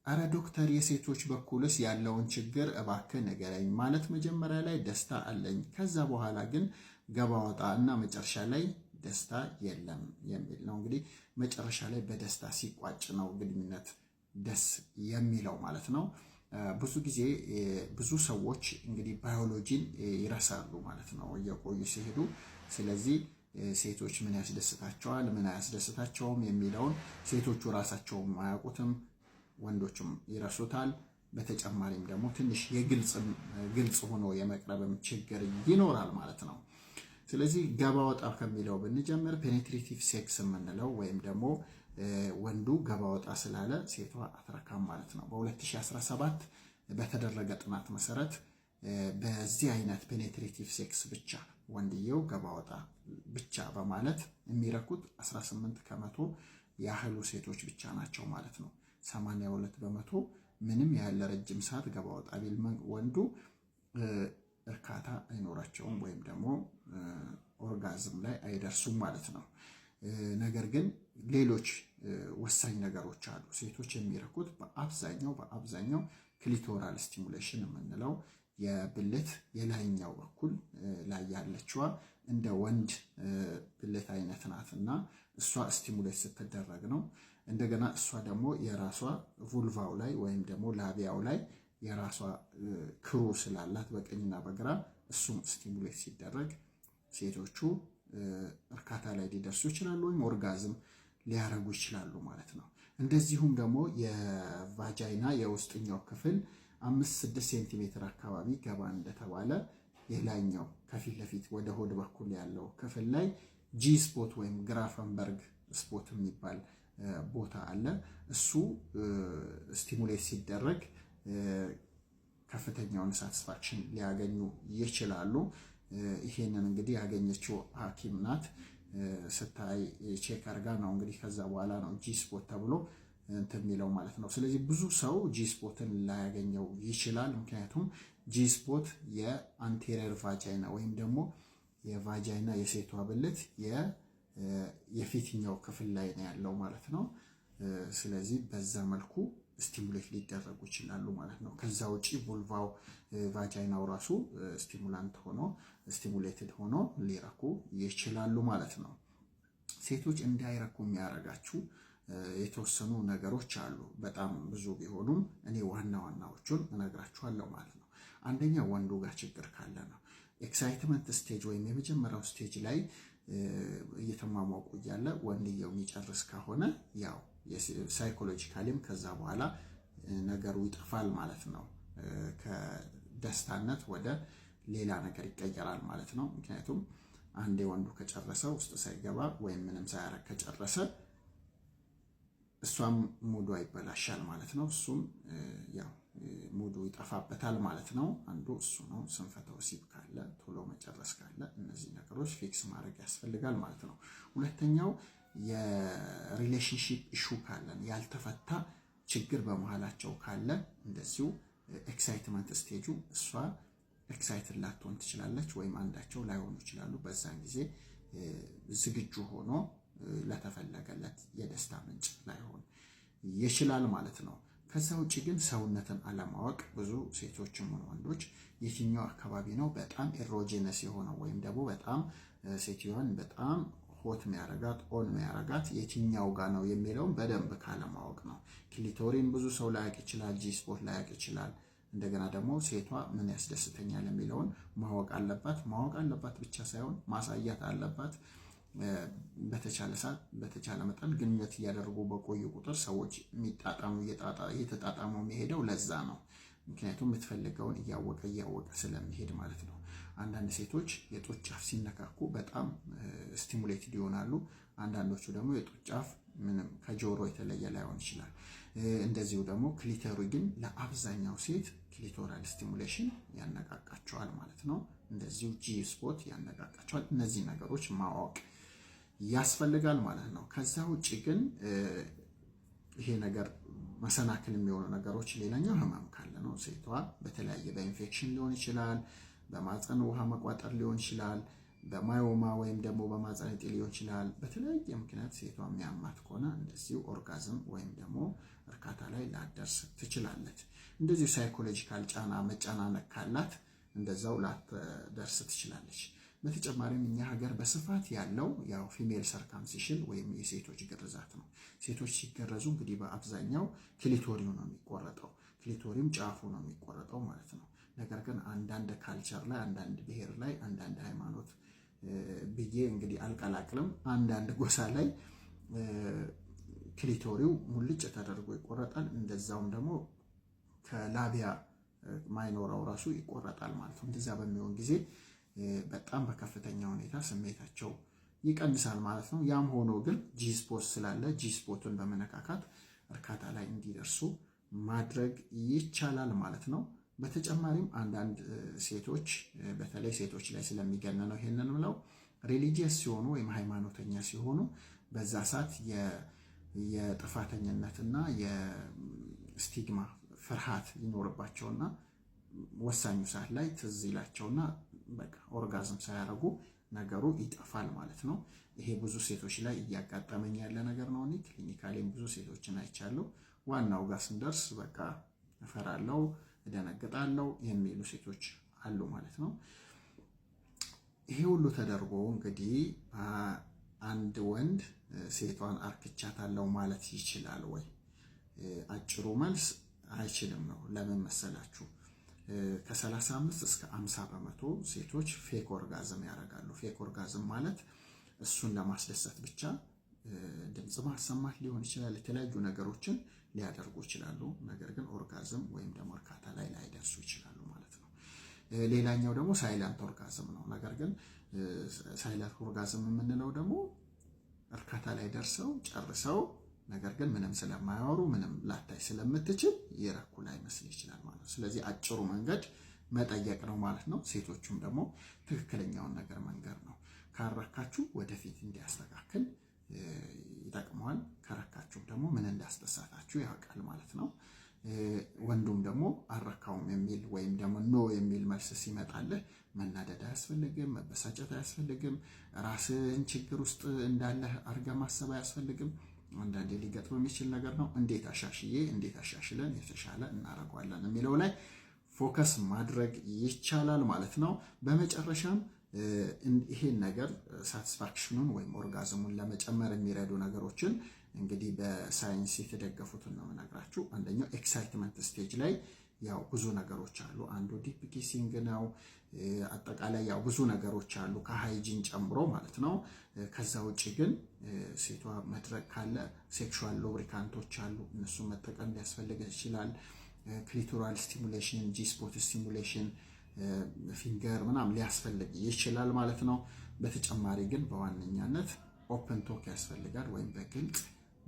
አረ ዶክተር የሴቶች በኩልስ ያለውን ችግር እባክህ ንገረኝ ማለት መጀመሪያ ላይ ደስታ አለኝ፣ ከዛ በኋላ ግን ገባ ወጣ እና መጨረሻ ላይ ደስታ የለም የሚል ነው። እንግዲህ መጨረሻ ላይ በደስታ ሲቋጭ ነው ግንኙነት ደስ የሚለው ማለት ነው። ብዙ ጊዜ ብዙ ሰዎች እንግዲህ ባዮሎጂን ይረሳሉ ማለት ነው እየቆዩ ሲሄዱ። ስለዚህ ሴቶች ምን ያስደስታቸዋል ምን አያስደስታቸውም የሚለውን ሴቶቹ ራሳቸውም አያውቁትም፣ ወንዶችም ይረሱታል። በተጨማሪም ደግሞ ትንሽ ግልጽ ሆኖ የመቅረብም ችግር ይኖራል ማለት ነው። ስለዚህ ገባ ወጣ ከሚለው ብንጀምር ፔኔትሬቲቭ ሴክስ የምንለው ወይም ደግሞ ወንዱ ገባ ወጣ ስላለ ሴቷ አትረካም ማለት ነው። በ2017 በተደረገ ጥናት መሰረት በዚህ አይነት ፔኔትሬቲቭ ሴክስ ብቻ ወንድየው ገባ ወጣ ብቻ በማለት የሚረኩት 18 ከመቶ ያህሉ ሴቶች ብቻ ናቸው ማለት ነው። 82 በመቶ ምንም ያለ ረጅም ሰዓት ገባ ወጣ ቢል ወንዱ እርካታ አይኖራቸውም ወይም ደግሞ ኦርጋዝም ላይ አይደርሱም ማለት ነው። ነገር ግን ሌሎች ወሳኝ ነገሮች አሉ። ሴቶች የሚረኩት በአብዛኛው ክሊቶራል ስቲሙሌሽን የምንለው የብልት የላይኛው በኩል ላይ ያለችዋ እንደ ወንድ ብልት አይነት ናትና እሷ ስቲሙሌት ስትደረግ ነው። እንደገና እሷ ደግሞ የራሷ vulvaው ላይ ወይም ደግሞ ላቢያው ላይ የራሷ ክሩ ስላላት በቀኝና በግራ እሱም ስቲሙሌት ሲደረግ ሴቶቹ እርካታ ላይ ሊደርሱ ይችላሉ ወይም ኦርጋዝም ሊያረጉ ይችላሉ ማለት ነው። እንደዚሁም ደግሞ የቫጃይና የውስጥኛው ክፍል 5-6 ሴንቲሜትር አካባቢ ገባ እንደተባለ የላይኛው ከፊት ለፊት ወደ ሆድ በኩል ያለው ክፍል ላይ ጂ ስፖት ወይም ግራፈንበርግ ስፖት የሚባል ቦታ አለ። እሱ ስቲሙሌት ሲደረግ ከፍተኛውን ሳቲስፋክሽን ሊያገኙ ይችላሉ። ይሄንን እንግዲህ ያገኘችው ሐኪም ናት። ስታይ ቼክ አርጋ ነው እንግዲህ ከዛ በኋላ ነው ጂ ስፖት ተብሎ እንትን የሚለው ማለት ነው። ስለዚህ ብዙ ሰው ጂ ስፖትን ላያገኘው ይችላል። ምክንያቱም ጂ ስፖት የአንቴሪየር ቫጃይና ወይም ደግሞ የቫጃይና የሴቷ ብልት የፊትኛው ክፍል ላይ ነው ያለው ማለት ነው። ስለዚህ በዛ መልኩ ስቲሙሌት ሊደረጉ ይችላሉ ማለት ነው። ከዛ ውጪ vulvaው ቫጃይናው ራሱ ስቲሙሌትድ ሆኖ ሊረኩ ይችላሉ ማለት ነው። ሴቶች እንዳይረኩ የሚያረጋችሁ የተወሰኑ ነገሮች አሉ። በጣም ብዙ ቢሆኑም እኔ ዋናዎቹን እነግራችኋለሁ ማለት ነው። አንደኛ ወንዱ ጋር ችግር ካለ ነው። ኤክሳይትመንት ስቴጅ ወይም የመጀመሪያው ስቴጅ ላይ እየተሟሟቁ እያለ ወንድየው የሚጨርስ ከሆነ ያው ሳይኮሎጂካሊም ከዛ በኋላ ነገሩ ይጠፋል ማለት ነው። ከደስታነት ወደ ሌላ ነገር ይቀየራል ማለት ነው። ምክንያቱም አንዴ ወንዱ ከጨረሰ ውስጥ ሳይገባ ወይም ምንም ሳያረግ ከጨረሰ እሷም ሙዱ ይበላሻል ማለት ነው። እሱም ያው ሙዱ ይጠፋበታል ማለት ነው። አንዱ እሱ ነው። ስንፈተ ወሲብ ካለ ቶሎ መጨረስ ካለ እነዚህ ነገሮች ፊክስ ማድረግ ያስፈልጋል ማለት ነው። ሁለተኛው የሪሌሽንሺፕ ኢሹ ካለ ያልተፈታ ችግር በመሃላቸው ካለ እንደዚሁ ኤክሳይትመንት ስቴጁ እሷ ኤክሳይትድ ላትሆን ትችላለች ወይም አንዳቸው ላይሆኑ ይችላሉ። በዛን ጊዜ ዝግጁ ሆኖ ለተፈለገለት የደስታ ምንጭ ላይሆን ይችላል ማለት ነው። ከዛ ውጪ ግን ሰውነትን አለማወቅ ብዙ ሴቶችም ወንዶች የትኛው አካባቢ ነው በጣም ኤሮጂነስ የሆነው ወይም ደግሞ በጣም ሴትዮዋን በጣም ሆት የሚያረጋት ኦን የሚያረጋት የትኛው ጋር ነው የሚለውን በደንብ ካለማወቅ ነው። ክሊቶሪን ብዙ ሰው ላያውቅ ይችላል። ጂ ስፖት ላያውቅ ይችላል። እንደገና ደግሞ ሴቷ ምን ያስደስተኛል የሚለውን ማወቅ አለባት ብቻ ሳይሆን ማሳያት አለባት። በተቻለ መጠን ግንኙነት እያደረጉ በቆዩ ቁጥር ሰዎች እየተጣጣሙ የሚሄደው ለዛ ነው። ምክንያቱም የምትፈልገውን እያወቀ ስለሚሄድ ማለት ነው። አንዳንድ ሴቶች የጡት ጫፍ ሲነካኩ በጣም ስቲሙሌትድ ይሆናሉ። አንዳንዶቹ ደግሞ የጡት ጫፍ ምንም ከጆሮ የተለየ ላይሆን ይችላል። እንደዚሁ ደግሞ ክሊቶሪ ግን ለአብዛኛው ሴት ክሊቶራል ስቲሙሌሽን ያነቃቃቸዋል ማለት ነው። እንደዚሁ ጂ ስፖት ያነቃቃቸዋል። እነዚህ ነገሮች ማወቅ ያስፈልጋል ማለት ነው። ከዛ ውጪ ግን ይሄ ነገር መሰናክል የሚሆኑ ነገሮች ሌላኛው ህመም ካለ ነው። ሴቷ በተለያየ በኢንፌክሽን ሊሆን ይችላል፣ በማህፀን ውሃ መቋጠር ሊሆን ይችላል፣ በማዮማ ወይም ደግሞ በማህፀን እጢ ሊሆን ይችላል። በተለያየ ምክንያት ሴቷ የሚያማት ከሆነ እንደዚሁ ኦርጋዝም ወይም ደግሞ እርካታ ላይ ላትደርስ ትችላለች። እንደዚሁ ሳይኮሎጂካል ጫና መጨናነቅ ካላት እንደዛው ላትደርስ ትችላለች። በተጨማሪም እኛ ሀገር በስፋት ያለው ያው ፊሜል ሰርከምሲሽን ወይም የሴቶች ግርዛት ነው። ሴቶች ሲገረዙ እንግዲህ በአብዛኛው ክሊቶሪው ነው የሚቆረጠው። ክሊቶሪም ጫፉ ነው የሚቆረጠው ማለት ነው። ነገር ግን አንዳንድ ካልቸር ላይ፣ አንዳንድ ብሔር ላይ፣ አንዳንድ ሃይማኖት ብዬ እንግዲህ አልቀላቅልም፣ አንዳንድ ጎሳ ላይ ክሊቶሪው ሙልጭ ተደርጎ ይቆረጣል። እንደዛውም ደግሞ ከላቢያ ማይኖራው ራሱ ይቆረጣል ማለት ነው። እንደዛ በሚሆን ጊዜ በጣም በከፍተኛ ሁኔታ ስሜታቸው ይቀንሳል ማለት ነው። ያም ሆኖ ግን ጂስፖት ስላለ ጂስፖቱን በመነካካት እርካታ ላይ እንዲደርሱ ማድረግ ይቻላል ማለት ነው። በተጨማሪም አንዳንድ ሴቶች በተለይ ሴቶች ላይ ስለሚገነነው ይሄንን ብለው ሪሊጂየስ ሲሆኑ ወይም ሃይማኖተኛ ሲሆኑ በዛ ሰዓት የጥፋተኝነትና የስቲግማ ፍርሃት ይኖርባቸውና ወሳኙ ሰዓት ላይ ትዝ ይላቸውና በቃ ኦርጋዝም ሳያደርጉ ነገሩ ይጠፋል ማለት ነው። ይሄ ብዙ ሴቶች ላይ እያጋጠመኝ ያለ ነገር ነው። እኔ ክሊኒካሌም ብዙ ሴቶችን አይቻለሁ። ዋናው ጋር ስንደርስ በቃ እፈራለሁ፣ እደነግጣለሁ የሚሉ ሴቶች አሉ ማለት ነው። ይሄ ሁሉ ተደርጎ እንግዲህ አንድ ወንድ ሴቷን አርክቻታለሁ ማለት ይችላል ወይ? አጭሩ መልስ አይችልም ነው። ለምን መሰላችሁ? ከ35 እስከ 50% ሴቶች ፌክ ኦርጋዝም ያደርጋሉ። ፌክ ኦርጋዝም ማለት እሱን ለማስደሰት ብቻ ድምጽ ማሰማት ሊሆን ይችላል። የተለያዩ ነገሮችን ሊያደርጉ ይችላሉ። ነገር ግን ኦርጋዝም ወይም ደግሞ እርካታ ላይ ላይደርሱ ይችላሉ ማለት ነው። ሌላኛው ደግሞ ሳይለንት ኦርጋዝም ነው። ነገር ግን ሳይለንት ኦርጋዝም የምንለው ደግሞ እርካታ ላይ ደርሰው ጨርሰው ነገር ግን ምንም ስለማያወሩ ምንም ላታይ ስለምትችል የረኩ ላይ መስል ይችላል ማለት ነው። ስለዚህ አጭሩ መንገድ መጠየቅ ነው ማለት ነው። ሴቶቹም ደግሞ ትክክለኛውን ነገር መንገር ነው። ካረካችሁ ወደፊት እንዲያስተካክል ይጠቅመዋል። ከረካችሁ ደግሞ ምን እንዳስደሳታችሁ ያውቃል ማለት ነው። ወንዱም ደግሞ አረካውም የሚል ወይም ደግሞ ኖ የሚል መልስ ሲመጣልህ መናደድ አያስፈልግም፣ መበሳጨት አያስፈልግም። ራስን ችግር ውስጥ እንዳለህ አድርገህ ማሰብ አያስፈልግም። አንዳንዴ ሊገጥም የሚችል ነገር ነው። እንዴት አሻሽለን የተሻለ እናደርገዋለን የሚለው ላይ ፎከስ ማድረግ ይቻላል ማለት ነው። በመጨረሻም ይሄን ነገር ሳቲስፋክሽኑን ወይም ኦርጋዝሙን ለመጨመር የሚረዱ ነገሮችን እንግዲህ በሳይንስ የተደገፉትን ነው የምነግራችሁ። አንደኛው ኤክሳይትመንት ስቴጅ ላይ ያው ብዙ ነገሮች አሉ። አንዱ ዲፕ ኪሲንግ ነው። አጠቃላይ ያው ብዙ ነገሮች አሉ ከሃይጂን ጨምሮ ማለት ነው። ከዛ ውጪ ግን ሴቷ መድረክ ካለ ሴክሹዋል ሉብሪካንቶች አሉ። እነሱ መጠቀም ሊያስፈልግ ይችላል። ክሊቶራል ስቲሙሌሽን፣ ጂስፖት ስቲሙሌሽን፣ ፊንገር ምናምን ሊያስፈልግ ይችላል ማለት ነው። በተጨማሪ ግን በዋነኛነት ኦፕን ቶክ ያስፈልጋል። ወይም በግልጽ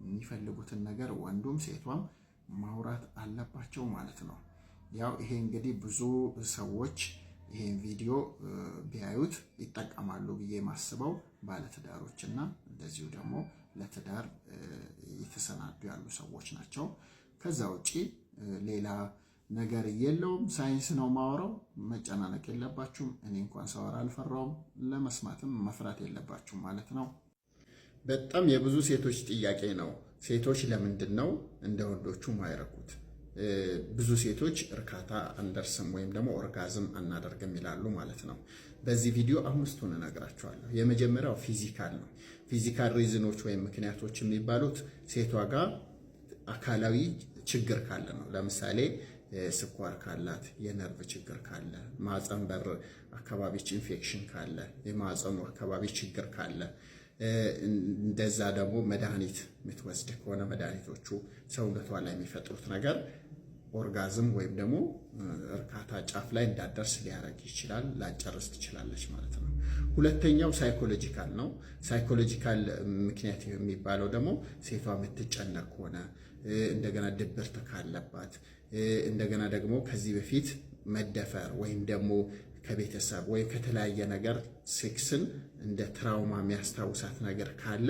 የሚፈልጉትን ነገር ወንዱም ሴቷም ማውራት አለባቸው ማለት ነው። ያው ይሄ እንግዲህ ብዙ ሰዎች ይሄን ቪዲዮ ቢያዩት ይጠቀማሉ ብዬ ማስበው ባለትዳሮች እና እንደዚሁ ደግሞ ለትዳር የተሰናዱ ያሉ ሰዎች ናቸው። ከዛ ውጪ ሌላ ነገር የለውም። ሳይንስ ነው ማወራው። መጨናነቅ የለባችሁም። እኔ እንኳን ሳወራ አልፈራውም። ለመስማትም መፍራት የለባችሁም ማለት ነው። በጣም የብዙ ሴቶች ጥያቄ ነው። ሴቶች ለምንድን ነው እንደ ወንዶቹ ማይረኩት? ብዙ ሴቶች እርካታ አንደርስም ወይም ደግሞ ኦርጋዝም አናደርግም ይላሉ ማለት ነው። በዚህ ቪዲዮ አምስቱን እነግራቸዋለሁ። የመጀመሪያው ፊዚካል ነው። ፊዚካል ሪዝኖች ወይም ምክንያቶች የሚባሉት ሴቷ ጋር አካላዊ ችግር ካለ ነው። ለምሳሌ ስኳር ካላት፣ የነርቭ ችግር ካለ፣ ማህፀን በር አካባቢ ኢንፌክሽን ካለ፣ የማህፀኑ አካባቢ ችግር ካለ፣ እንደዛ ደግሞ መድኃኒት የምትወስድ ከሆነ መድኃኒቶቹ ሰውነቷ ላይ የሚፈጥሩት ነገር ኦርጋዝም ወይም ደግሞ እርካታ ጫፍ ላይ እንዳደርስ ሊያደርግ ይችላል። ላጨርስ ትችላለች ማለት ነው። ሁለተኛው ሳይኮሎጂካል ነው። ሳይኮሎጂካል ምክንያት የሚባለው ደግሞ ሴቷ የምትጨነቅ ከሆነ፣ እንደገና ድብርት ካለባት፣ እንደገና ደግሞ ከዚህ በፊት መደፈር ወይም ደግሞ ከቤተሰብ ወይ ከተለያየ ነገር ሴክስን እንደ ትራውማ የሚያስታውሳት ነገር ካለ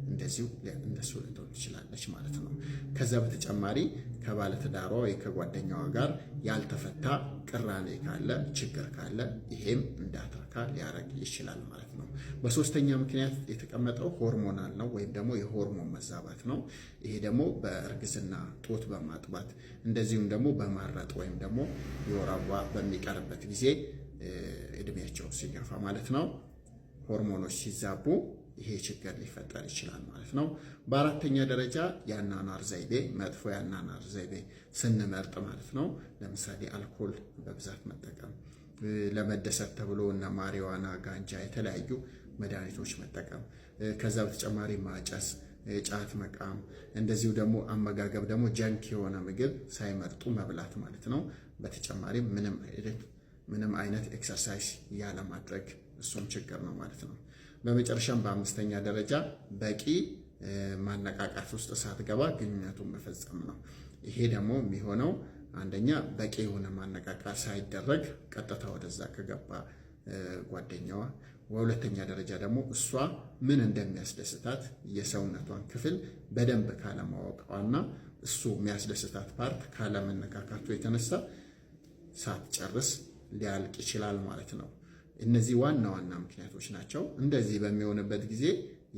እንደዚሁ እንደሱ ልትሆን ትችላለች ማለት ነው። ከዛ በተጨማሪ ከባለትዳሯ ወይ ከጓደኛዋ ጋር ያልተፈታ ቅራኔ ካለ ችግር ካለ ይሄም እንዳትረካ ሊያረግ ይችላል ማለት ነው። በሶስተኛ ምክንያት የተቀመጠው ሆርሞናል ነው ወይም ደግሞ የሆርሞን መዛባት ነው። ይሄ ደግሞ በእርግዝና ጡት በማጥባት እንደዚሁም ደግሞ በማረጥ ወይም ደግሞ የወር አበባ በሚቀርበት ጊዜ እድሜያቸው ሲገፋ ማለት ነው ሆርሞኖች ሲዛቡ ይሄ ችግር ሊፈጠር ይችላል ማለት ነው። በአራተኛ ደረጃ የአኗኗር ዘይቤ መጥፎ የአኗኗር ዘይቤ ስንመርጥ ማለት ነው። ለምሳሌ አልኮል በብዛት መጠቀም፣ ለመደሰት ተብሎ እና ማሪዋና፣ ጋንጃ የተለያዩ መድኃኒቶች መጠቀም፣ ከዛ በተጨማሪ ማጨስ፣ ጫት መቃም፣ እንደዚሁ ደግሞ አመጋገብ ደግሞ ጀንክ የሆነ ምግብ ሳይመርጡ መብላት ማለት ነው። በተጨማሪም ምንም አይነት ኤክሰርሳይዝ ያለ ማድረግ እሱም ችግር ነው ማለት ነው። በመጨረሻም በአምስተኛ ደረጃ በቂ ማነቃቃት ውስጥ ሳትገባ ግንኙነቱን መፈጸም ነው። ይሄ ደግሞ የሚሆነው አንደኛ በቂ የሆነ ማነቃቃት ሳይደረግ ቀጥታ ወደዛ ከገባ ጓደኛዋ፣ በሁለተኛ ደረጃ ደግሞ እሷ ምን እንደሚያስደስታት የሰውነቷን ክፍል በደንብ ካለማወቋና እሱ የሚያስደስታት ፓርት ካለመነካካቱ የተነሳ ሳትጨርስ ሊያልቅ ይችላል ማለት ነው። እነዚህ ዋና ዋና ምክንያቶች ናቸው። እንደዚህ በሚሆንበት ጊዜ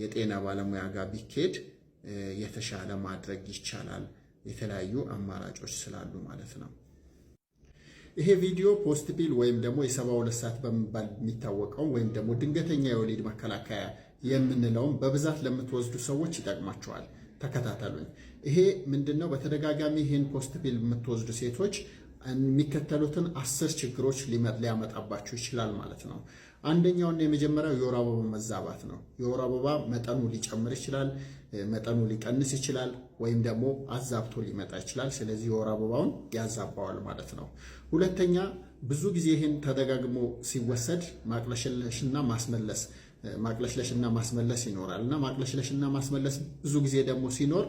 የጤና ባለሙያ ጋር ቢኬድ የተሻለ ማድረግ ይቻላል፣ የተለያዩ አማራጮች ስላሉ ማለት ነው። ይሄ ቪዲዮ ፖስት ፒል ወይም ደግሞ የ72 ሰዓት በመባል የሚታወቀው ወይም ደግሞ ድንገተኛ የወሊድ መከላከያ የምንለውም በብዛት ለምትወስዱ ሰዎች ይጠቅማቸዋል። ተከታተሉኝ። ይሄ ምንድነው? በተደጋጋሚ ይህን ፖስት ፒል የምትወስዱ ሴቶች የሚከተሉትን 10 ችግሮች ሊያመጣባቸው ይችላል ማለት ነው። አንደኛውና የመጀመሪያው የወር አበባ መዛባት ነው። የወር አበባ መጠኑ ሊጨምር ይችላል፣ መጠኑ ሊቀንስ ይችላል፣ ወይም ደግሞ አዛብቶ ሊመጣ ይችላል። ስለዚህ የወር አበባውን ያዛባዋል ማለት ነው። ሁለተኛ ብዙ ጊዜ ይህን ተደጋግሞ ሲወሰድ ማቅለሽለሽና ማስመለስ ይኖራል እና ማቅለሽለሽና ማስመለስ ብዙ ጊዜ ደግሞ ሲኖር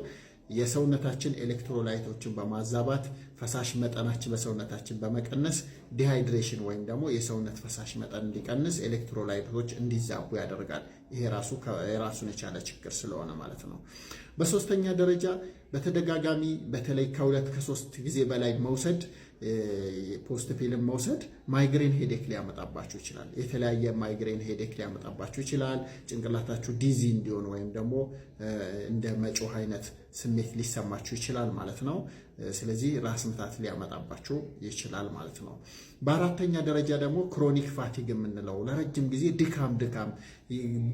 የሰውነታችን ኤሌክትሮላይቶችን በማዛባት ፈሳሽ መጠናችን በሰውነታችን በመቀነስ ዲሃይድሬሽን ወይም ደግሞ የሰውነት ፈሳሽ መጠን እንዲቀንስ ኤሌክትሮላይቶች እንዲዛቡ ያደርጋል። ይሄ የራሱን የቻለ ችግር ስለሆነ ማለት ነው። በሶስተኛ ደረጃ በተደጋጋሚ በተለይ ከ2 ከ3 ጊዜ በላይ መውሰድ ፖስት ፒልን መውሰድ ማይግሬን ሄዴክ ሊያመጣባችሁ ይችላል። የተለያየ ማይግሬን ሄዴክ ሊያመጣባችሁ ይችላል። ጭንቅላታችሁ ዲዚ እንዲሆን ወይም ደግሞ እንደ መጮህ አይነት ስሜት ሊሰማችሁ ይችላል ማለት ነው። ስለዚህ ራስ ምታት ሊያመጣባችሁ ይችላል ማለት ነው። በአራተኛ ደረጃ ደግሞ ክሮኒክ ፋቲግ የምንለው ለረጅም ጊዜ ድካም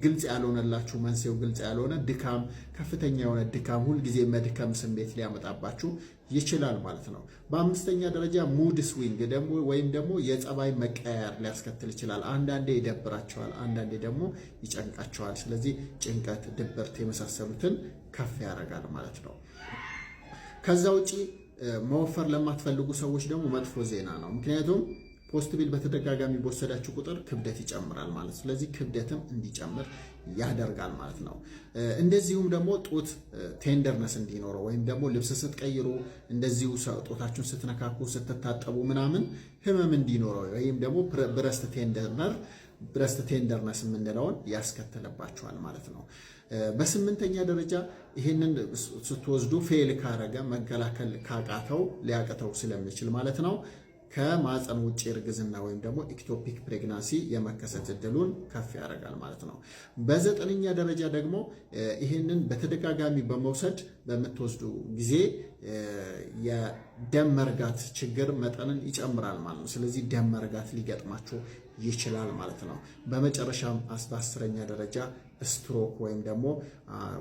ግልጽ ያልሆነላችሁ መንስኤው ግልጽ ያልሆነ ድካም፣ ከፍተኛ የሆነ ድካም፣ ሁልጊዜ መድከም ስሜት ሊያመጣባችሁ ይችላል ማለት ነው። በአምስተኛ ደረጃ ሙድ ስዊንግ ደግሞ ወይም ደግሞ የጸባይ መቀያየር ሊያስከትል ይችላል። አንዳንዴ ይደብራቸዋል፣ አንዳንዴ ደግሞ ይጨንቃቸዋል። ስለዚህ ጭንቀት፣ ድብርት የመሳሰሉትን ከፍ ያደርጋል ማለት ነው። ከዛ ውጪ መወፈር ለማትፈልጉ ሰዎች ደግሞ መጥፎ ዜና ነው። ምክንያቱም ፖስት ፒል በተደጋጋሚ በወሰዳችሁ ቁጥር ክብደት ይጨምራል ማለት ነው። ስለዚህ ክብደትም እንዲጨምር ያደርጋል ማለት ነው። እንደዚሁም ደግሞ ጡት ቴንደርነስ እንዲኖረው ወይም ደግሞ ልብስ ስትቀይሩ እንደዚሁ ጡታችሁን ስትነካኩ ስትታጠቡ ምናምን ህመም እንዲኖረው ወይም ደግሞ ብረስት ቴንደርነስ የምንለውን ያስከትልባቸዋል ማለት ነው። በስምንተኛ ደረጃ ይህንን ስትወስዱ ፌል ካረገ መከላከል ካቃተው ሊያቅተው ስለሚችል ማለት ነው ከማህፀን ውጭ እርግዝና ወይም ደግሞ ኢክቶፒክ ፕሬግናንሲ የመከሰት እድሉን ከፍ ያደርጋል ማለት ነው። በዘጠነኛ ደረጃ ደግሞ ይህንን በተደጋጋሚ በመውሰድ በምትወስዱ ጊዜ የደም መርጋት ችግር መጠንን ይጨምራል ማለት ነው። ስለዚህ ደም መርጋት ሊገጥማችሁ ይችላል ማለት ነው። በመጨረሻም በአስረኛ ደረጃ ስትሮክ ወይም ደግሞ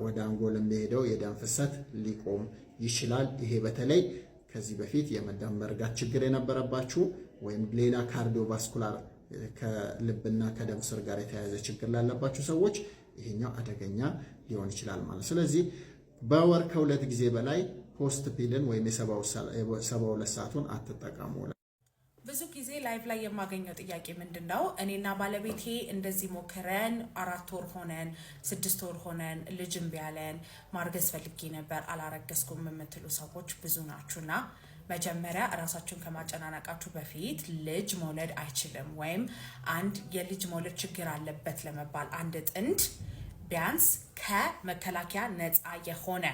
ወደ አንጎል የሚሄደው የደም ፍሰት ሊቆም ይችላል። ይሄ በተለይ ከዚህ በፊት የደም መርጋት ችግር የነበረባችሁ ወይም ሌላ ካርዲዮቫስኩላር ከልብና ከደም ስር ጋር የተያያዘ ችግር ላለባችሁ ሰዎች ይሄኛው አደገኛ ሊሆን ይችላል ማለት። ስለዚህ በወር ከ2 ጊዜ በላይ ፖስት ፒልን ወይም የ72 ሰዓቱን አትጠቀሙ። ብዙ ጊዜ ላይቭ ላይ የማገኘው ጥያቄ ምንድነው? እኔና ባለቤቴ እንደዚህ ሞክረን 4 ወር ሆነን 6 ወር ሆነን ልጅም ቢያለን ማርገዝ ፈልጌ ነበር አላረገዝኩም የምትሉ ሰዎች ብዙ ናችሁና መጀመሪያ ራሳችሁን ከማጨናነቃችሁ በፊት ልጅ መውለድ አይችልም ወይም አንድ የልጅ መውለድ ችግር አለበት ለመባል አንድ ጥንድ ቢያንስ ከመከላከያ ነፃ የሆነ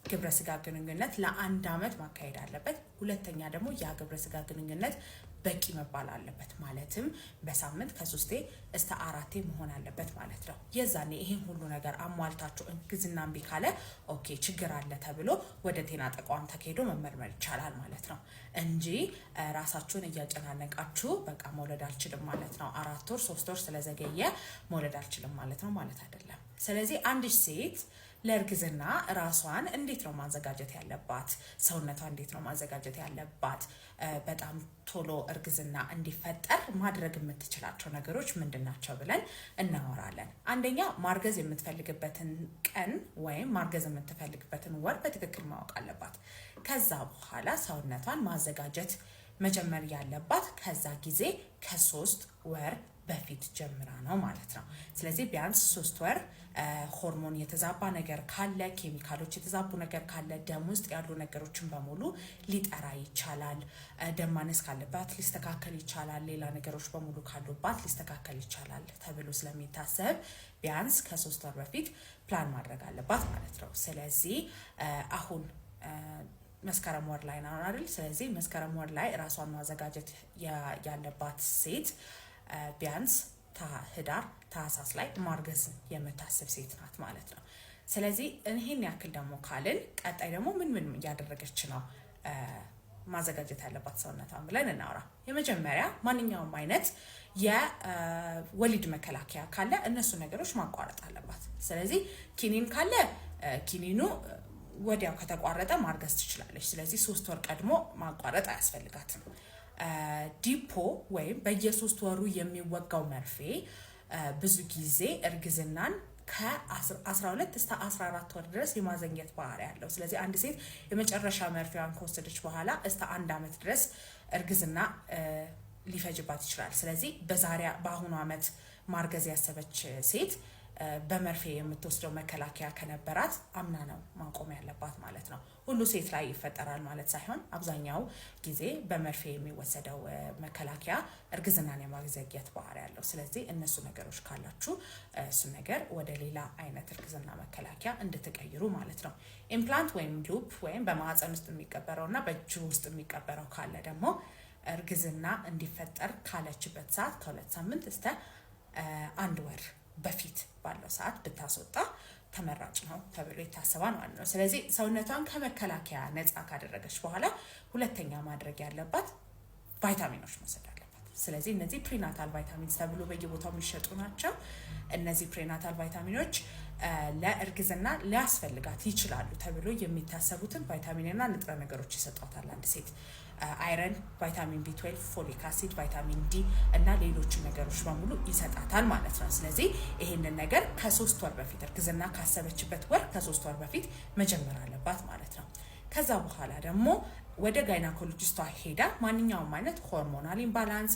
ግብረ ስጋ ግንኙነት ለ1 ዓመት ማካሄድ አለበት። ሁለተኛ ደግሞ ያ ግብረ ስጋ ግንኙነት በቂ መባል አለበት። ማለትም በሳምንት ከ3 እስከ 4 መሆን አለበት ማለት ነው። የዛኔ ይሄን ሁሉ ነገር አሟልታችሁ እርግዝና እምቢ ካለ ኦኬ ችግር አለ ተብሎ ወደ ጤና ተቋም ተሄዶ መመርመር ይቻላል ማለት ነው እንጂ ራሳችሁን እያጨናነቃችሁ በቃ መውለድ አልችልም ማለት ነው 4 ወር 3 ወር ስለዘገየ መውለድ አልችልም ማለት ነው ማለት አይደለም። ስለዚህ አንዲት ሴት ለእርግዝና ራሷን እንዴት ነው ማዘጋጀት ያለባት? ሰውነቷ እንዴት ነው ማዘጋጀት ያለባት? በጣም ቶሎ እርግዝና እንዲፈጠር ማድረግ የምትችላቸው ነገሮች ምንድናቸው ብለን እናወራለን። አንደኛ ማርገዝ የምትፈልግበትን ቀን ወይም ማርገዝ የምትፈልግበትን ወር በትክክል ማወቅ አለባት። ከዛ በኋላ ሰውነቷን ማዘጋጀት መጀመር ያለባት ከዛ ጊዜ ከ3 ወር በፊት ጀምራ ነው ማለት ነው። ስለዚህ ቢያንስ 3 ወር ሆርሞን የተዛባ ነገር ካለ፣ ኬሚካሎች የተዛቡ ነገር ካለ፣ ደም ውስጥ ያሉ ነገሮችን በሙሉ ሊጠራ ይቻላል። ደም ማነስ ካለባት ሊስተካከል ይቻላል። ሌላ ነገሮች በሙሉ ካሉባት ሊስተካከል ይቻላል ተብሎ ስለሚታሰብ ቢያንስ ከ3 ወር በፊት ፕላን ማድረግ አለባት ማለት ነው። ስለዚህ አሁን መስከረም ወር ላይ ነው አይደል? ስለዚህ መስከረም ወር ላይ ራሷን ማዘጋጀት ያለባት ሴት ቢያንስ ህዳር ታህሳስ ላይ ማርገዝ የምታስብ ሴት ናት ማለት ነው። ስለዚህ ይሄን ያክል ደግሞ ካልን ቀጣይ ደግሞ ምን እያደረገች ነው ማዘጋጀት ያለባት ሰውነቷን ብለን እናወራ። የመጀመሪያ ማንኛውም አይነት የወሊድ መከላከያ ካለ እነሱ ነገሮች ማቋረጥ አለባት። ስለዚህ ኪኒን ካለ ኪኒኑ ወዲያው ከተቋረጠ ማርገዝ ትችላለች። ስለዚህ 3 ወር ቀድሞ ማቋረጥ አያስፈልጋትም። ዲፖ ወይም በየ3 ወሩ የሚወጋው መርፌ ብዙ ጊዜ እርግዝናን ከ12 እስከ 14 ወር ድረስ የማዘግየት ባህሪ ያለው። ስለዚህ አንድ ሴት የመጨረሻ መርፌዋን ከወሰደች በኋላ እስከ 1 ዓመት ድረስ እርግዝና ሊፈጅባት ይችላል። ስለዚህ በአሁኑ ዓመት ማርገዝ ያሰበች ሴት በመርፌ የምትወስደው መከላከያ ከነበራት አምና ነው ማቆም ያለባት ማለት ነው። ሁሉ ሴት ላይ ይፈጠራል ማለት ሳይሆን አብዛኛው ጊዜ በመርፌ የሚወሰደው መከላከያ እርግዝናን የማዘግየት ባህሪ ያለው። ስለዚህ እነሱ ነገሮች ካላችሁ እሱ ነገር ወደ ሌላ አይነት እርግዝና መከላከያ እንድትቀይሩ ማለት ነው። ኢምፕላንት ወይም ሉፕ ወይም በማህፀን ውስጥ የሚቀበረውና በእጅ ውስጥ የሚቀበረው ካለ ደግሞ እርግዝና እንዲፈጠር ካለችበት ሰዓት ከ2 ሳምንት እስከ 1 ወር በፊት ባለው ሰዓት ብታስወጣ ተመራጭ ነው ተብሎ ይታሰባል ማለት ነው። ስለዚህ ሰውነቷን ከመከላከያ ነፃ ካደረገች በኋላ ሁለተኛ ማድረግ ያለባት ቫይታሚኖች መውሰድ አለባት። ስለዚህ እነዚህ ፕሪናታል ቫይታሚንስ ተብሎ በየቦታው የሚሸጡ ናቸው። እነዚህ ፕሪናታል ቫይታሚኖች ለእርግዝና ሊያስፈልጋት ይችላሉ ተብሎ የሚታሰቡትን ቫይታሚንና ንጥረ ነገሮች ይሰጧታል አንድ ሴት። አይረን፣ ቫይታሚን B12፣ ፎሊክ አሲድ፣ ቫይታሚን ዲ እና ሌሎች ነገሮች በሙሉ ይሰጣታል ማለት ነው። ስለዚህ ይሄንን ነገር ከ3 ወር በፊት እርግዝና ካሰበችበት ወር ከ3 ወር በፊት መጀመር አለባት ማለት ነው። ከዛ በኋላ ደግሞ ወደ ጋይናኮሎጂስቷ ሄዳ ማንኛውም አይነት ሆርሞናል ኢምባላንስ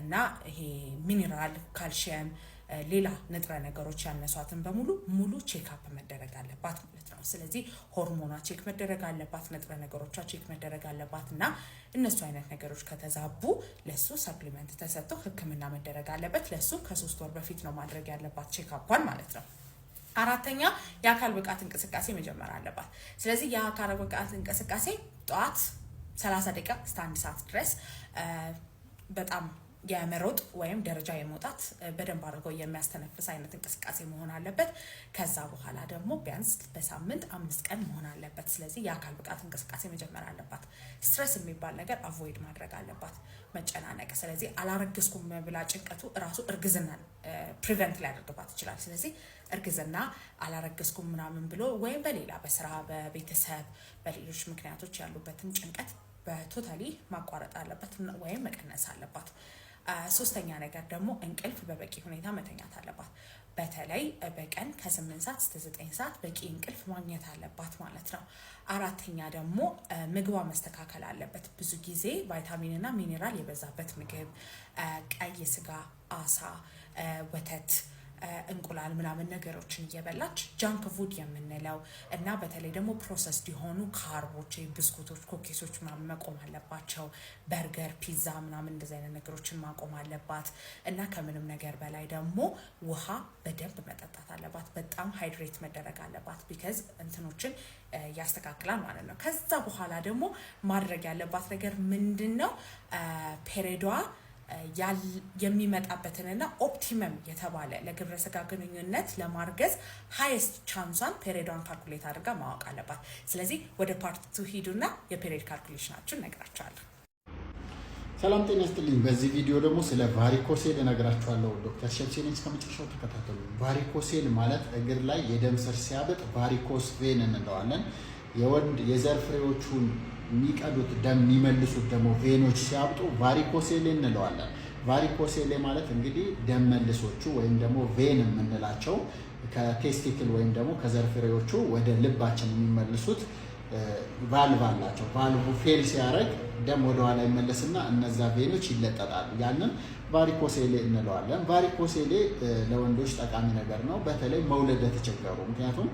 እና ይሄ ሚኒራል፣ ካልሲየም፣ ሌላ ንጥረ ነገሮች ያነሷትን በሙሉ ሙሉ ቼክአፕ መደረግ አለባት ማለት ነው። ስለዚህ ሆርሞኗ ቼክ መደረግ አለባት፣ ንጥረ ነገሮቿ ቼክ መደረግ አለባት እና እነሱ አይነት ነገሮች ከተዛቡ ለሱ ሰፕሊመንት ተሰጥቶ ሕክምና መደረግ አለበት። ለሱ ከ3 ወር በፊት ነው ማድረግ ያለባት ቼክአፕን ማለት ነው። አራተኛ የአካል ብቃት እንቅስቃሴ መጀመር አለባት። ስለዚህ የአካል ብቃት እንቅስቃሴ ጠዋት 30 ደቂቃ እስከ 1 ሰዓት ድረስ በጣም የመሮጥ ወይም ደረጃ የመውጣት በደንብ አድርጎ የሚያስተነፍስ አይነት እንቅስቃሴ መሆን አለበት። ከዛ በኋላ ደግሞ ቢያንስ በሳምንት 5 ቀን መሆን አለበት። ስለዚህ የአካል ብቃት እንቅስቃሴ መጀመር አለባት። ስትረስ የሚባል ነገር አቮይድ ማድረግ አለባት፣ መጨናነቅ። ስለዚህ አላረገዝኩም ብላ ጭንቀቱ እራሱ እርግዝናን ፕሪቨንት ሊያደርግባት ይችላል። ስለዚህ እርግዝና አላረገዝኩም ምናምን ብሎ ወይም በሌላ በስራ በቤተሰብ በሌሎች ምክንያቶች ያሉበትን ጭንቀት በቶታሊ ማቋረጥ አለበት ወይም መቀነስ አለባት። ሶስተኛ ነገር ደግሞ እንቅልፍ በበቂ ሁኔታ መተኛት አለባት። በተለይ በቀን ከ8 ሰዓት እስከ 9 ሰዓት በቂ እንቅልፍ ማግኘት አለባት ማለት ነው። አራተኛ ደግሞ ምግቧ መስተካከል አለበት። ብዙ ጊዜ ቫይታሚን እና ሚኔራል የበዛበት ምግብ፣ ቀይ ስጋ፣ አሳ፣ ወተት እንቁላል ምናምን ነገሮችን እየበላች ጃንክ ፉድ የምንለው እና በተለይ ደግሞ ፕሮሰስድ የሆኑ ካርቦች፣ ብስኩቶች፣ ኩኪሶች ምናምን መቆም አለባቸው። በርገር፣ ፒዛ ምናምን እንደዚህ አይነት ነገሮችን ማቆም አለባት እና ከምንም ነገር በላይ ደግሞ ውሃ በደንብ መጠጣት አለባት። በጣም ሃይድሬት መደረግ አለባት። ቢካዝ እንትኖችን ያስተካክላል ማለት ነው። ከዛ በኋላ ደግሞ ማድረግ ያለባት ነገር ምንድን ነው? ፔሬዷ የሚመጣበትንና ኦፕቲመም የተባለ ለግብረ ስጋ ግንኙነት ለማርገዝ ሃይስት ቻንሷን ፔሬዷን ካልኩሌት አድርጋ ማወቅ አለባት። ስለዚህ ወደ ፓርት 2 ሂዱና የፔሬድ ካልኩሌሽናችሁን እነግራችኋለሁ። ሰላም ጤና ይስጥልኝ። በዚህ ቪዲዮ ደግሞ ስለ ቫሪኮሴል እነግራችኋለሁ። ዶክተር ሸምሴን እስከመጨረሻው ተከታተሉ። ቫሪኮሴል ማለት እግር ላይ የደም ስር ሲያበጥ ቫሪኮስ ቬን እንለዋለን። የወንድ የዘር ፍሬዎቹን የሚቀዱት ደም የሚመልሱት ደግሞ ቬኖች ሲያብጡ ቫሪኮሴሌ እንለዋለን። ቫሪኮሴሌ ማለት እንግዲህ ደም መልሶቹ ወይም ደግሞ ቬን የምንላቸው ከቴስቲክል ወይም ደግሞ ከዘር ፍሬዎቹ ወደ ልባችን የሚመልሱት ቫልቭ አላቸው። ቫልቭ ፌል ሲያደርግ ደም ወደኋላ ይመለስና እነዛ ቬኖች ይለጠጣሉ። ያንን ቫሪኮሴሌ እንለዋለን። ቫሪኮሴሌ ለወንዶች ጠቃሚ ነገር ነው፣ በተለይ መውለድ ለተቸገሩ። ምክንያቱም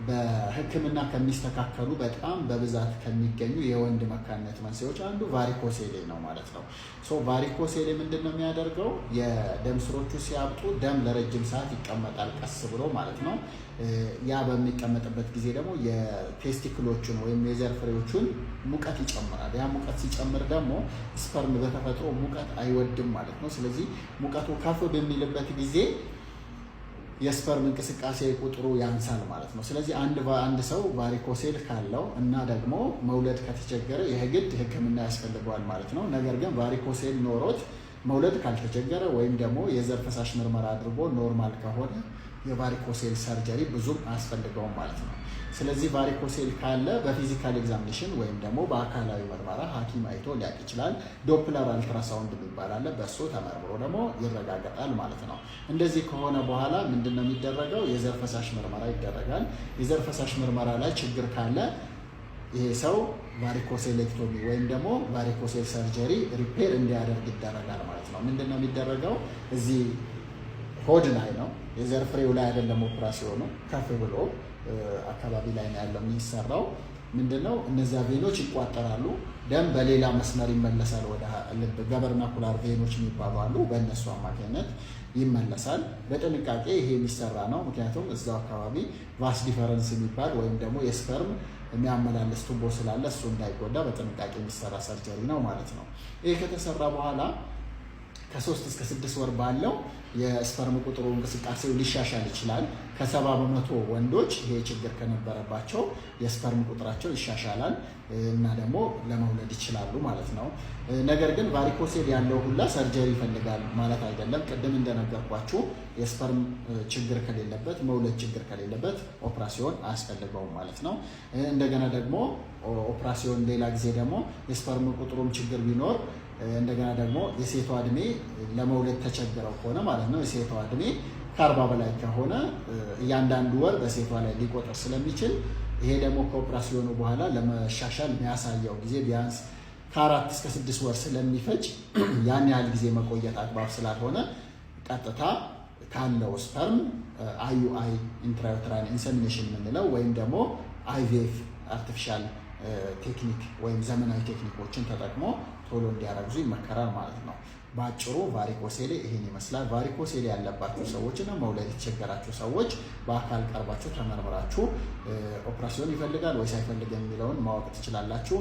በሕክምና ከሚስተካከሉ በጣም በብዛት ከሚገኙ የወንድ መካንነት መንስኤዎች አንዱ ቫሪኮሴሌ ነው ማለት ነው። ቫሪኮሴሌ ምንድን ነው የሚያደርገው? የደም ስሮቹ ሲያብጡ ደም ለረጅም ሰዓት ይቀመጣል ቀስ ብሎ ማለት ነው። ያ በሚቀመጥበት ጊዜ ደግሞ የቴስቲክሎቹን ወይም የዘር ፍሬዎቹን ሙቀት ይጨምራል። ያ ሙቀት ሲጨምር ደግሞ ስፐርም በተፈጥሮ ሙቀት አይወድም ማለት ነው። ስለዚህ ሙቀቱ ከፍ በሚልበት ጊዜ የስፐርም እንቅስቃሴ ቁጥሩ ያንሳል ማለት ነው። ስለዚህ አንድ ሰው ቫሪኮሴል ካለው እና ደግሞ መውለድ ከተቸገረ የግድ ሕክምና ያስፈልገዋል ማለት ነው። ነገር ግን ቫሪኮሴል ኖሮት መውለድ ካልተቸገረ ወይም ደግሞ የዘር ፈሳሽ ምርመራ አድርጎ ኖርማል ከሆነ የቫሪኮሴል ሰርጀሪ ብዙም አያስፈልገውም ማለት ነው። ስለዚህ ቫሪኮሴል ካለ በፊዚካል ኤግዛሚኔሽን ወይም ደግሞ በአካላዊ ምርመራ ሐኪም አይቶ ሊያውቅ ይችላል። ዶፕለር አልትራሳውንድ የሚባል አለ። በእሱ ተመርምሮ ደግሞ ይረጋገጣል ማለት ነው። እንደዚህ ከሆነ በኋላ ምንድን ነው የሚደረገው? የዘር ፈሳሽ ምርመራ ይደረጋል። የዘር ፈሳሽ ምርመራ ላይ ችግር ካለ ይሄ ሰው ቫሪኮሴሌክቶሚ ወይም ደግሞ ቫሪኮሴል ሰርጀሪ ሪፔር እንዲያደርግ ይደረጋል ማለት ነው። ምንድን ነው የሚደረገው? እዚህ ሆድ ላይ ነው፣ የዘር ፍሬው ላይ አይደለም። ኦፕራሲዮኑ ከፍ ብሎ አካባቢ ላይ ነው ያለው የሚሰራው። ምንድነው? እነዚያ ቬኖች ይቋጠራሉ። ደም በሌላ መስመር ይመለሳል ወደ ልብ። ገበርናኩላር ቬኖች የሚባሉ አሉ። በእነሱ አማካኝነት ይመለሳል። በጥንቃቄ ይሄ የሚሰራ ነው። ምክንያቱም እዛው አካባቢ ቫስ ዲፈረንስ የሚባል ወይም ደግሞ የስፐርም የሚያመላልስ ቱቦ ስላለ እሱ እንዳይጎዳ በጥንቃቄ የሚሰራ ሰርጀሪ ነው ማለት ነው። ይሄ ከተሰራ በኋላ ከ3 እስከ 6 ወር ባለው የስፐርም ቁጥሩ እንቅስቃሴው ሊሻሻል ይችላል። ከ70% ወንዶች ይሄ ችግር ከነበረባቸው የስፐርም ቁጥራቸው ይሻሻላል እና ደግሞ ለመውለድ ይችላሉ ማለት ነው። ነገር ግን ቫሪኮሴል ያለው ሁላ ሰርጀሪ ይፈልጋል ማለት አይደለም። ቅድም እንደነገርኳችሁ የስፐርም ችግር ከሌለበት፣ መውለድ ችግር ከሌለበት ኦፕራሲዮን አያስፈልገውም ማለት ነው። እንደገና ደግሞ ኦፕራሲዮን ሌላ ጊዜ ደግሞ የስፐርም ቁጥሩም ችግር ቢኖር እንደገና ደግሞ የሴቷ እድሜ ለመውለድ ተቸግረው ከሆነ ማለት ነው። የሴቷ እድሜ ከ40 በላይ ከሆነ እያንዳንዱ ወር በሴቷ ላይ ሊቆጥር ስለሚችል ይሄ ደግሞ ከኦፕራሲዮኑ በኋላ ለመሻሻል የሚያሳየው ጊዜ ቢያንስ ከ4 እስከ 6 ወር ስለሚፈጅ ያን ያህል ጊዜ መቆየት አግባብ ስላልሆነ ቀጥታ ካለው ስፐርም IUI ኢንትራዩትራይን ኢንሰሚኔሽን የምንለው ወይም ደግሞ IVF አርቲፊሻል ቴክኒክ ወይም ዘመናዊ ቴክኒኮችን ተጠቅሞ ቶሎ እንዲያረግዙ ይመከራል ማለት ነው። በአጭሩ ቫሪኮሴሌ ይሄን ይመስላል። ቫሪኮሴሌ ያለባችሁ ሰዎች እና መውለድ የተቸገራችሁ ሰዎች በአካል ቀርባችሁ ተመርምራችሁ ኦፕራሲዮን ይፈልጋል ወይስ አይፈልግም የሚለውን ማወቅ ትችላላችሁ።